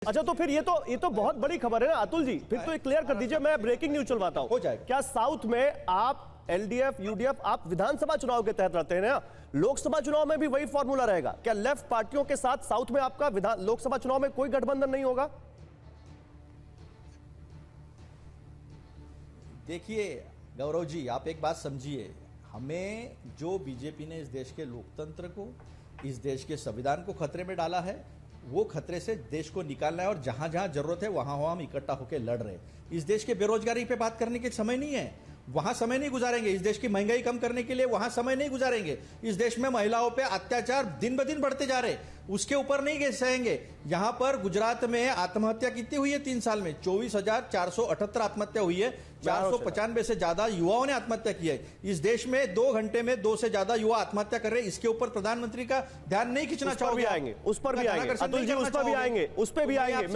अच्छा, तो फिर ये तो बहुत बड़ी खबर है ना अतुल जी, फिर तो ये क्लियर कर दीजिए। मैं ब्रेकिंग न्यूज चलवाता हूं। हो जाए। क्या साउथ में आप एलडीएफ यूडीएफ आप विधानसभा चुनाव के तहत रहते हैं ना, लोकसभा चुनाव में भी वही फॉर्मूला रहेगा? क्या लेफ्ट पार्टियों के साथ साउथ में आपका लोकसभा चुनाव में कोई गठबंधन नहीं होगा? देखिए गौरव जी, आप एक बात समझिए, हमें जो बीजेपी ने इस देश के लोकतंत्र को, इस देश के संविधान को खतरे में डाला है, वो खतरे से देश को निकालना है। और जहां जहां जरूरत है वहां वहां हम इकट्ठा होकर लड़ रहे हैं। इस देश के बेरोजगारी पे बात करने के समय नहीं है, वहां समय नहीं गुजारेंगे। इस देश की महंगाई कम करने के लिए वहां समय नहीं गुजारेंगे। इस देश में महिलाओं पे अत्याचार दिन ब दिन बढ़ते जा रहे, उसके ऊपर नहीं सहेंगे। यहां पर गुजरात में आत्महत्या कितनी हुई है 3 साल में? 24,478 आत्महत्या हुई है। 495 से ज्यादा युवाओं ने आत्महत्या की है। इस देश में 2 घंटे में 2 से ज्यादा युवा आत्महत्या कर रहे हैं। इसके ऊपर प्रधानमंत्री का ध्यान नहीं खींचना चाहोगे? उस पर भी आएंगे अतुल जी, उस पर भी आएंगे।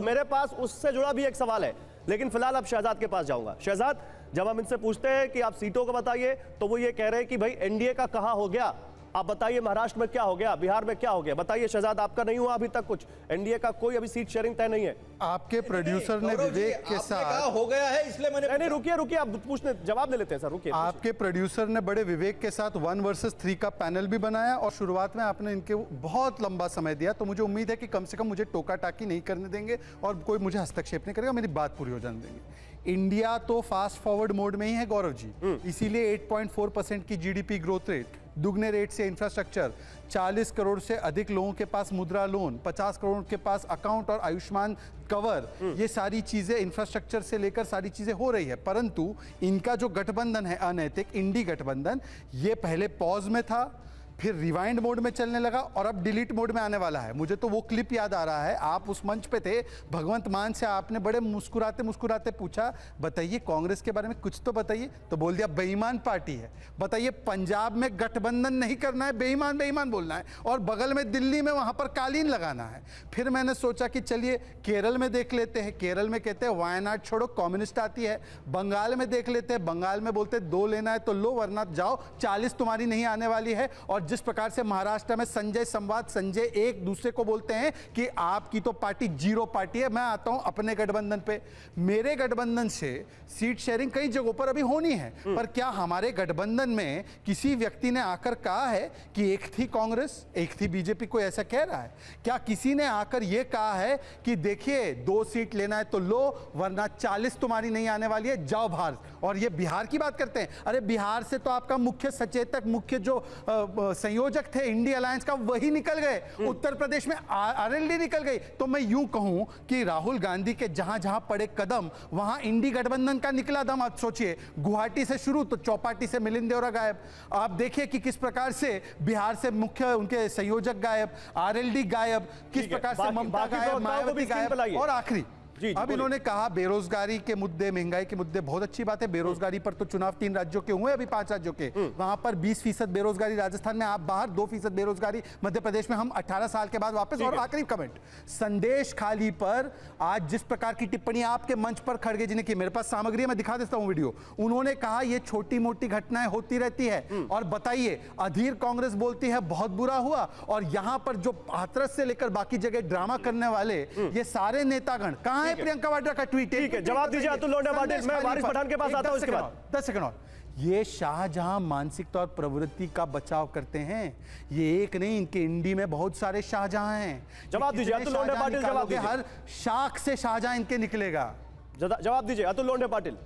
मेरे पास उससे जुड़ा भी एक सवाल है, लेकिन फिलहाल अब शहजाद के पास जाऊंगा। शहजाद, जब हम इनसे पूछते हैं कि आप सीटों को बताइए, तो वो ये कह रहे हैं कि भाई एनडीए का कहां हो गया। आप बताइए महाराष्ट्र में क्या हो गया, बिहार में क्या हो गया, बताइए शहजाद। आपका नहीं हुआ अभी तक कुछ? एनडीए का कोई अभी सीट शेयरिंग तय नहीं है। आपके प्रोड्यूसर ने विवेक के साथ हो गया है, इसलिए मैंने नहीं, रुकिए, आप पूछने जवाब ले लेते हैं सर, रुकिए। आपके प्रोड्यूसर ने बड़े विवेक के साथ 1 वर्सेस 3 का पैनल भी बनाया और शुरुआत में आपने इनके बहुत लंबा समय दिया, तो मुझे उम्मीद है कि कम से कम मुझे टोका टाकी नहीं करने देंगे और कोई मुझे हस्तक्षेप नहीं करेगा, मेरी बात पूरी हो जाने देंगे। इंडिया तो फास्ट फॉरवर्ड मोड में ही है गौरव जी, इसीलिए 8.4% की जीडीपी ग्रोथ रेट, दुगने रेट से इंफ्रास्ट्रक्चर, 40 करोड़ से अधिक लोगों के पास मुद्रा लोन, 50 करोड़ के पास अकाउंट और आयुष्मान कवर, ये सारी चीजें इंफ्रास्ट्रक्चर से लेकर सारी चीजें हो रही है। परंतु इनका जो गठबंधन है अनैतिक इंडी गठबंधन, ये पहले पॉज में था, फिर रिवाइंड मोड में चलने लगा और अब डिलीट मोड में आने वाला है। मुझे तो वो क्लिप याद आ रहा है, आप उस मंच पे थे, भगवंत मान से आपने बड़े मुस्कुराते मुस्कुराते पूछा, बताइए कांग्रेस के बारे में कुछ तो बताइए, तो बोल दिया बेईमान पार्टी है। बताइए पंजाब में गठबंधन नहीं करना है, बेईमान बेईमान बोलना है, और बगल में दिल्ली में वहां पर कालीन लगाना है। फिर मैंने सोचा कि चलिए केरल में देख लेते हैं, केरल में कहते हैं वायनाड छोड़ो कम्युनिस्ट आती है। बंगाल में देख लेते हैं, बंगाल में बोलते 2 लेना है तो लो, वरना जाओ 40 तुम्हारी नहीं आने वाली है। और जिस प्रकार से महाराष्ट्र में संजय संवाद, संजय एक दूसरे को बोलते हैं कि आपकी तो पार्टी जीरो पार्टी है। मैं आता हूं अपने गठबंधन पे, मेरे गठबंधन से सीट शेयरिंग कई जगहों पर अभी होनी है, पर क्या हमारे गठबंधन में किसी व्यक्ति ने आकर कहा है कि एक थी कांग्रेस एक थी बीजेपी? कोई ऐसा कह रहा है क्या? किसी ने आकर यह कहा है कि देखिए 2 सीट लेना है तो लो, वरना 40 तुम्हारी नहीं आने वाली है, जाओ बाहर? और ये बिहार की बात करते हैं। अरे बिहार से तो आपका मुख्य सचेतक, मुख्य जो संयोजक थे इंडी अलायंस का, वही निकल गए। उत्तर प्रदेश में आरएलडी निकल गई। तो मैं यूं कहूं कि राहुल गांधी के जहां जहां पड़े कदम, वहां इंडी गठबंधन का निकला दम। आप सोचिए, गुवाहाटी से शुरू तो चौपाटी से मिलिंद देवरा गायब। आप देखिए कि किस प्रकार से बिहार से मुख्य उनके संयोजक गायब, आरएलडी गायब, किस प्रकार से ममता गायब, मायावती गायब। और आखिरी अब इन्होंने कहा बेरोजगारी के मुद्दे, महंगाई के मुद्दे, बहुत अच्छी बात है। बेरोजगारी पर तो चुनाव 3 राज्यों के हुए, अभी 5 राज्यों के, वहां पर 20% बेरोजगारी राजस्थान में, आप बाहर 2% बेरोजगारी मध्य प्रदेश में, हम 18 साल के बाद वापस। और आखिरी कमेंट संदेश खाली पर आज जिस प्रकार की टिप्पणी आपके मंच पर खड़गे जी ने की, मेरे पास सामग्री है, मैं दिखा देता हूं वीडियो। उन्होंने कहा ये छोटी मोटी घटनाएं होती रहती है, और बताइए अधीर कांग्रेस बोलती है बहुत बुरा हुआ, और यहां पर जो हाथरस से लेकर बाकी जगह ड्रामा करने वाले ये सारे नेतागण कहां? प्रियंका वाड्रा का ट्वीट है। ठीक है, जवाब दीजिए अतुल लोंढे पाटिल। मैं वारिस पठान के पास आता हूं, इसके बाद 10 सेकंड और। ये शाहजहां मानसिकता और प्रवृत्ति का बचाव करते हैं। ये एक नहीं, इनके इंडी में बहुत सारे शाहजहां हैं। जवाब दीजिए अतुल लोंढे पाटिल, जवाब दीजिए। हर शाख से शाहजहां इनके निकलेगा। जवाब दीजिए अतुल लोंढे पाटिल।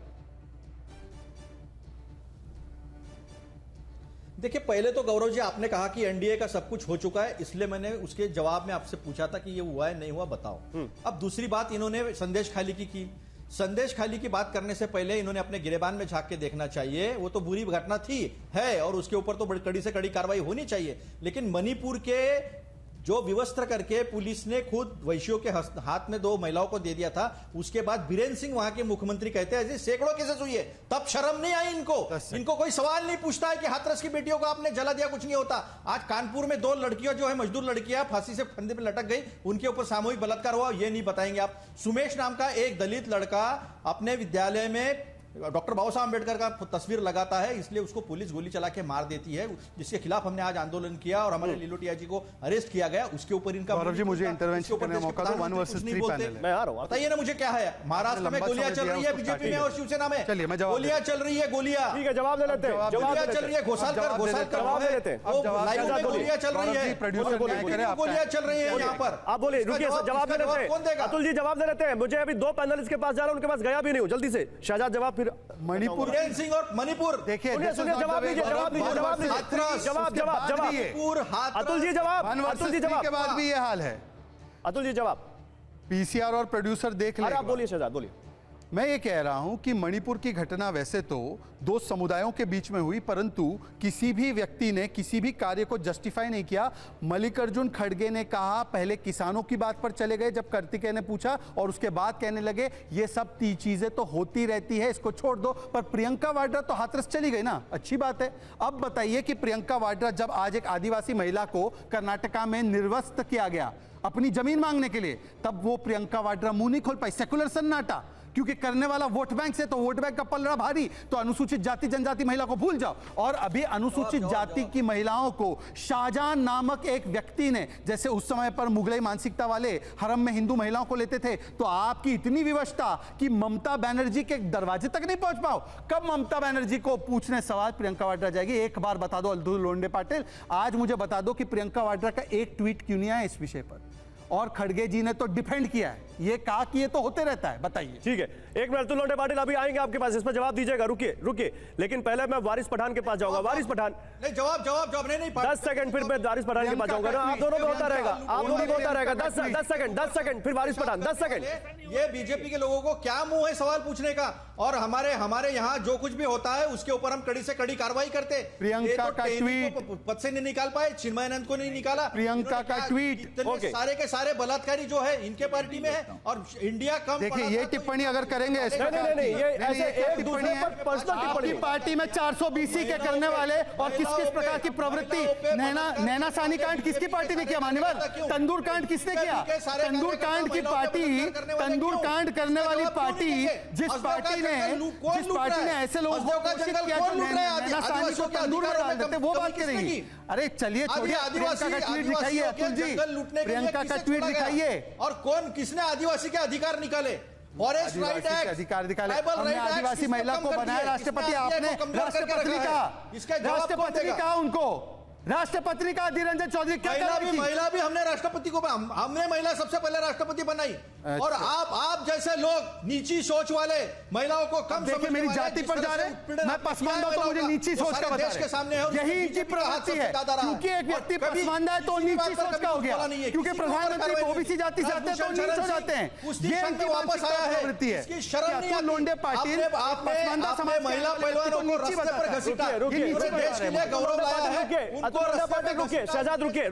देखिए, पहले तो गौरव जी आपने कहा कि एनडीए का सब कुछ हो चुका है, इसलिए मैंने उसके जवाब में आपसे पूछा था कि ये हुआ है नहीं हुआ, बताओ। अब दूसरी बात, इन्होंने संदेश खाली की संदेश खाली की बात करने से पहले इन्होंने अपने गिरेबान में झांक के देखना चाहिए। वो तो बुरी घटना थी है, और उसके ऊपर तो बड़ी कड़ी से कड़ी कार्रवाई होनी चाहिए। लेकिन मणिपुर के जो विवस्त्र करके पुलिस ने खुद वैश्यों के हाथ में 2 महिलाओं को दे दिया था, उसके बाद बीरेंद्र सिंह वहां के मुख्यमंत्री कहते हैं ऐसे सैकड़ों केसेस हुई है, तब शर्म नहीं आई इनको कोई सवाल नहीं पूछता है कि हाथरस की बेटियों को आपने जला दिया, कुछ नहीं होता। आज कानपुर में 2 लड़कियां जो है मजदूर लड़कियां फांसी से फंदे पर लटक गई, उनके ऊपर सामूहिक बलात्कार हुआ, ये नहीं बताएंगे आप। सुमेश नाम का एक दलित लड़का अपने विद्यालय में डॉक्टर बाबा साहब अम्बेडकर का तस्वीर लगाता है, इसलिए उसको पुलिस गोली चला के मार देती है, जिसके खिलाफ हमने आज आंदोलन किया और हमारे लिलोटिया जी को अरेस्ट किया गया। उसके ऊपर इनका गौरव जी, मुझे इंटरवेंशन करने का मौका दो। 1 वर्सेस 3 पैनल है। मैं आ रहा हूं, बताइए ना मुझे क्या है। महाराष्ट्र में गोलियां चल रही है बीजेपी में और शिवसेना में, चलिए मैं जवाब गोलियां चल रही है, गोलियां ठीक है, जवाब दे लेते हैं, गोलियां चल रही है, घोसालकर जवाब दे लेते हैं। लाइव में गोलियां चल रही है, गोलियां चल रही है यहाँ पर। आप बोलिए, रुकिए, जवाब दे लेते हैं। अतुल जी जवाब दे लेते हैं। मुझे अभी 2 पैनलिस्ट के पास जा रहा हूं, उनके पास गया भी नहीं हूं, जल्दी से शहजाद जवाब। फिर मणिपुर सिंह और मणिपुर, देखिए सुनिए, जवाब दीजिए, जवाब। अतुल जी जवाब, अतुल जी जवाब के बाद भी ये हाल है। अतुल जी जवाब। पीसीआर और प्रोड्यूसर देख अरे आप ले। बोलिए शहजाद, बोलिए। मैं ये कह रहा हूं कि मणिपुर की घटना वैसे तो 2 समुदायों के बीच में हुई, परंतु किसी भी व्यक्ति ने किसी भी कार्य को जस्टिफाई नहीं किया। मल्लिकार्जुन खड़गे ने कहा, पहले किसानों की बात पर चले गए जब कार्तिकेय ने पूछा, और उसके बाद कहने लगे ये सब चीजें तो होती रहती है, इसको छोड़ दो। पर प्रियंका वाड्रा तो हाथरस चली गई ना, अच्छी बात है। अब बताइए कि प्रियंका वाड्रा, जब आज एक आदिवासी महिला को कर्नाटका में निर्वस्त किया गया अपनी जमीन मांगने के लिए, तब वो प्रियंका वाड्रा मुंह नहीं खोल पाई। सेकुलर सन्नाटा, क्योंकि करने वाला वोट बैंक से, तो वोट बैंक का पलड़ा भारी, तो अनुसूचित जाति जनजाति महिला को भूल जाओ। और अभी अनुसूचित जाति की महिलाओं को शाहजहां नामक एक व्यक्ति ने, जैसे उस समय पर मुगलई मानसिकता वाले हरम में हिंदू महिलाओं को लेते थे, तो आपकी इतनी विवशता कि ममता बनर्जी के दरवाजे तक नहीं पहुंच पाओ। कब ममता बनर्जी को पूछने सवाल प्रियंका वाड्रा जाएगी? एक बार बता दो अब्दुल लोंडे पाटिल, आज मुझे बता दो कि प्रियंका वाड्रा का एक ट्वीट क्यों नहीं आया इस विषय पर? और खड़गे जी ने तो डिफेंड किया है, ये कहा कि ये तो होते रहता है। बताइए। ठीक है, एक मिनट, अतुल लोंडे पाटिल अभी आएंगे आपके पास, इस पर जवाब दीजिएगा। रुकिए, लेकिन पहले मैं वारिस पठान के पास जाऊंगा। वारिस पठान, नहीं जवाब नहीं 10 सेकंड, फिर मैं वारिस पठान के पास जाऊंगा ना। आप दोनों में होता रहेगा, आप दोनों में होता रहेगा। 10 सेकंड, फिर वारिस पठान, 10 सेकंड। ये बीजेपी के लोगों को क्या मुंह है सवाल पूछने का? और हमारे यहाँ जो कुछ भी होता है उसके ऊपर हम कड़ी से कड़ी कार्रवाई करते। प्रियंका का ट्वीट पद से नहीं निकाल पाए, चिन्मयानंद को नहीं निकाला। प्रियंका का ट्वीट, सारे के सारे बलात्कारी जो है इनके पार्टी में है, और इंडिया कम। देखिए, ये टिप्पणी अगर करेंगे, नहीं, ये ऐसे एक दूसरे पर पर्सनल टिप्पणी आपकी पार्टी में 420 के करने वाले और किस किस प्रकार की प्रवृत्ति, नैना सानी कांड किसकी पार्टी ने किया? मान्यवर, तंदूर कांड किसने किया? तंदूर कांड की पार्टी, तंदूर कांड करने वाली पार्टी, जिस पार्टी ने ऐसे लोगों को घोषित किया जो नैना सानी को तंदूर में डाल देते, वो बात करेंगी। अरे चलिए, छोड़िए, प्रियंका का ट्वीट दिखाइए अतुल जी, प्रियंका का ट्वीट दिखाइए। और कौन, किसने आदिवासी के अधिकार निकाले? फॉरेस्ट राइट एक्ट, अधिकार दिखाए। हमने आदिवासी महिला को बनाया राष्ट्रपति, आपने राष्ट्रपति कहा उनको, राष्ट्रपति का निरंजन चौधरी क्या महिला भी हमने राष्ट्रपति को, हमने महिला सबसे पहले राष्ट्रपति बनाई। और आप जैसे लोग नीची सोच वाले महिलाओं को कम, देखिए मेरी जाति पर जा रहे हैं, मैं पसमानदा हूं तो मुझे नीची सोच का बता रहे हैं। यही इनकी प्रवृत्ति है, क्योंकि एक व्यक्ति पसमानदा है तो नीची सोच का हो गया, क्योंकि प्रधानमंत्री ओबीसी जाति से आते हैं तो नीच हो जाते हैं। ये इनकी वापस आया है, प्रवृत्ति है। इसकी शर्म नहीं आती। लोंडे पाटिल पसमानदा समाज महिला पहलवानों को रास्ते पर घसीटा, रुकिए, देश के लिए गौरव लाया है। शहजाद रुकिए।